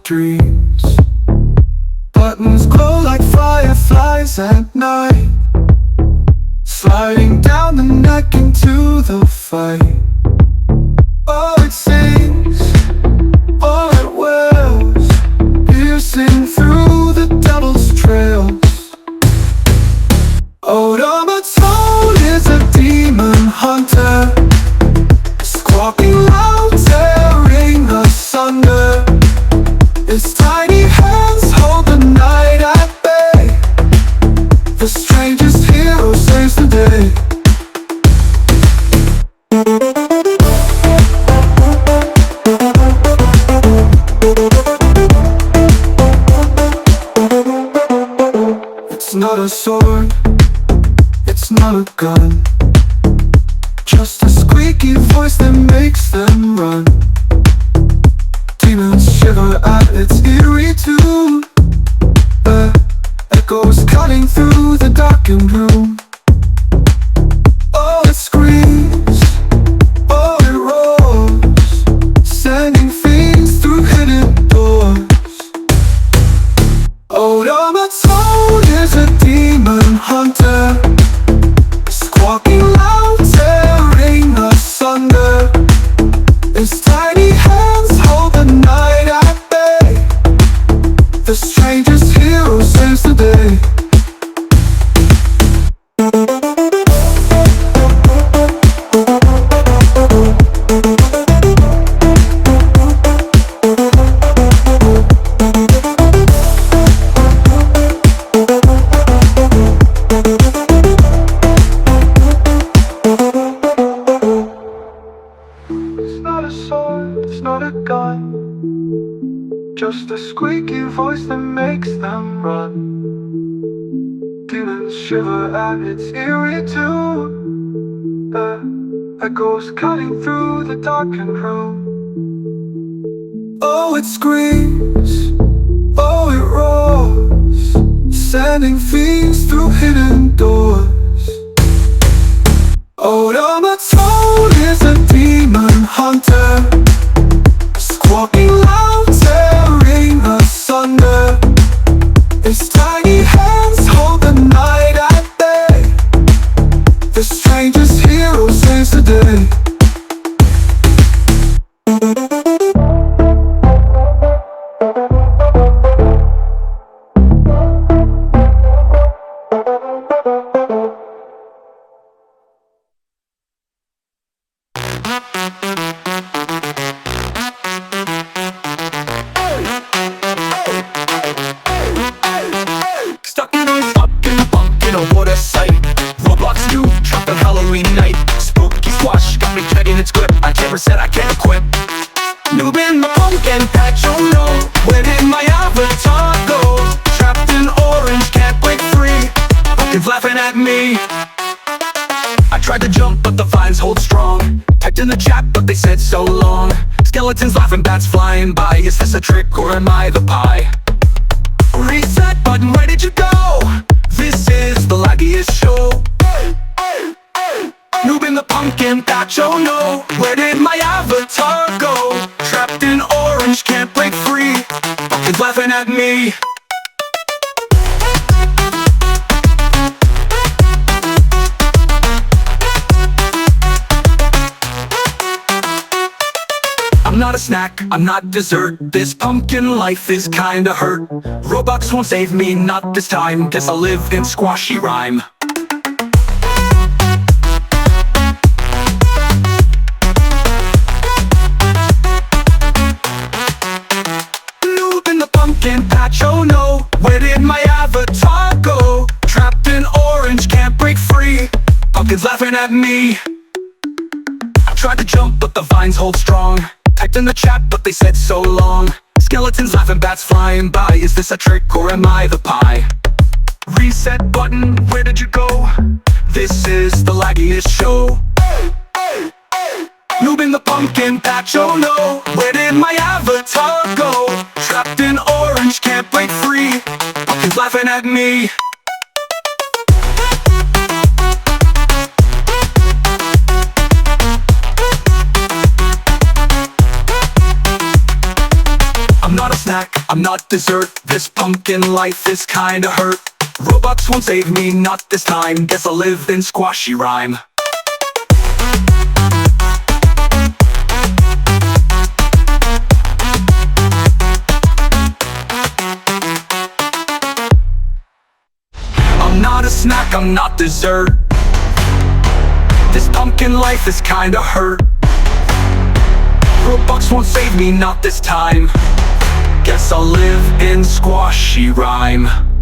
dreams. Buttons glow like fireflies at night, sliding down the neck into the fight. Oh, it sings, oh, it wails, piercing through the devil's trails. Automaton is a demon hunter, squawking loud, tearing asunder. Its tiny hands hold the night at bay. The strangest hero saves the day. It's not a sword, it's not a gun, just a squeaky voice that makes them run. Demons shiver at its eerie tune, echoes cutting through the darkened room. Oh, it screams, oh, it roars, sending fiends through hidden doors. Automaton is a demon hunter, squawking loud, tearing asunder. Its tiny hands hold the night at bay. The strangest hero saves the day. Just a squeaky voice that makes them run. Demons shiver at its eerie tune, echoes cutting through the darkened room. Oh, it screams, oh, it roars, sending fiends through hidden doors. Automaton is a demon hunter, squawking loud, tearing asunder. Its tiny hands hold the night at bay. The strangest hero saves the day. What a sight. Roblox Noob, trapped on Helloween night. Spooky squash, got me checking its grip. I never said I can't equip. Noob in the pumpkin patch, oh no. Where did my avatar go? Trapped in orange, can't break free. Pumpkins laughing at me. I tried to jump, but the vines hold strong. Typed in the chat, but they said so long. Skeletons laughing, bats flying by. Is this a trick or am I the pie? Reset button, where did you go? This is the laggiest show. Noob in the pumpkin patch, oh no. Where did my avatar go? Trapped in orange, can't break free. Pumpkins laughing at me. I'm not a snack, I'm not dessert. This pumpkin life is kinda hurt. Robux won't save me, not this time. Guess I'll live in squashy rhyme. Noob in the pumpkin patch, oh no. Where did my avatar go? Trapped in orange, can't break free. Pumpkins laughing at me. I tried to jump, but the vines hold strong. Typed in the chat, but they said so long. Skeletons laughing, bats flying by. Is this a trick or am I the pie? Reset button, where did you go? This is the laggiest show. Noob in the pumpkin patch, oh no. Where did my avatar go? Trapped in orange, can't break free. Pumpkins laughing at me. not a snack, I'm not dessert. This pumpkin life is kinda hurt. Robux won't save me, not this time. Guess I'll live in squashy rhyme. I'm not a snack, I'm not dessert. This pumpkin life is kinda hurt. Robux won't save me, not this time. Guess I'll live in squashy rhyme.